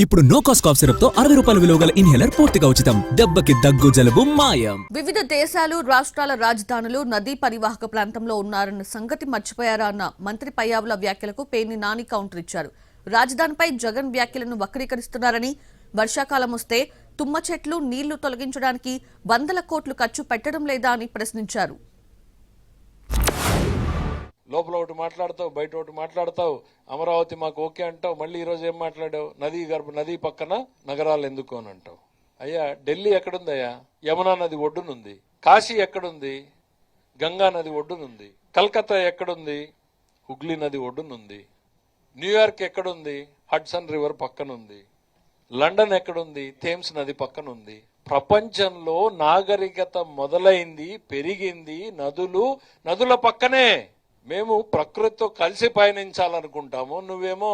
ఇప్పుడు no cost cough syrup తో 60 రూపాయల విలువ గల ఇన్హేలర్ పూర్తిగా ఉచితం. దెబ్బకి దగ్గు జలుబు మాయం. వివిధ దేశాలు రాష్ట్రాల రాజధానులు నదీ పరివాహక ప్రాంతంలో ఉన్నారన్న సంగతి మర్చిపోయారా అన్న మంత్రి పయ్యావుల వ్యాఖ్యలకు పేర్ని నాని కౌంటర్ ఇచ్చారు. రాజధానిపై జగన్ వ్యాఖ్యలను వక్రీకరిస్తున్నారని, వర్షాకాలం వస్తే తుమ్మ చెట్లు నీళ్లు తొలగించడానికి 100 కోట్లు ఖర్చు పెట్టడం లేదా అని ప్రశ్నించారు. లోపల ఒకటి మాట్లాడతావు, బయట ఒకటి మాట్లాడతావు. అమరావతి మాకు ఓకే అంటావు, మళ్ళీ ఈరోజు ఏం మాట్లాడావు? నదీ పక్కన నగరాలు ఎందుకు అని అంటావు. అయ్యా, ఢిల్లీ ఎక్కడుందయ్యా? యమునా నది ఒడ్డునుంది. కాశీ ఎక్కడుంది? గంగా నది ఒడ్డునుంది. కల్కత్తా ఎక్కడుంది? హుగ్లీ నది ఒడ్డునుంది. న్యూయార్క్ ఎక్కడుంది? హడ్సన్ రివర్ పక్కనుంది. లండన్ ఎక్కడుంది? థేమ్స్ నది పక్కనుంది. ప్రపంచంలో నాగరికత మొదలైంది, పెరిగింది నదుల పక్కనే. మేము ప్రకృతితో కలిసి పయనించాలనుకుంటాము, నువ్వేమో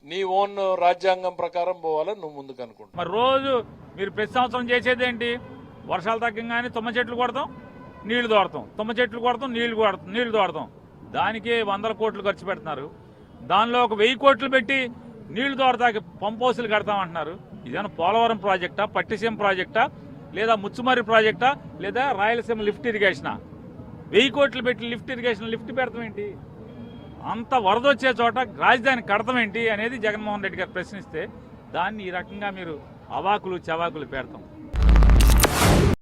నీ ఓన్ రాజ్యాంగం ప్రకారం పోవాలని నువ్వు ముందుకు అనుకుంటావు. మరి రోజు మీరు ప్రతి సంవత్సరం చేసేది ఏంటి? వర్షాలు తగ్గంగానే తుమ్మ చెట్లు కొడతాం, నీళ్లు దోడతాం, తుమ్మ చెట్లు కొడతాం, నీళ్లు దోడతాం. దానికే 100 కోట్లు ఖర్చు పెడుతున్నారు. దానిలో ఒక 1000 కోట్లు పెట్టి నీళ్లు దోడతాకి పంప్ హౌసులు కడతామంటున్నారు. ఇదేనా పోలవరం ప్రాజెక్టా, పట్టిసీమ ప్రాజెక్టా, లేదా ముచ్చుమర్రి ప్రాజెక్టా, లేదా రాయలసీమ లిఫ్ట్ ఇరిగేషనా? 1000 కోట్లు పెట్టి లిఫ్ట్ పెడతాం ఏంటి? అంత వరద వచ్చే చోట రాజధాని కడతాం ఏంటి అనేది జగన్మోహన్ రెడ్డి గారు ప్రశ్నిస్తే దాన్ని ఈ రకంగా మీరు అవాకులు చవాకులు పెడతాం.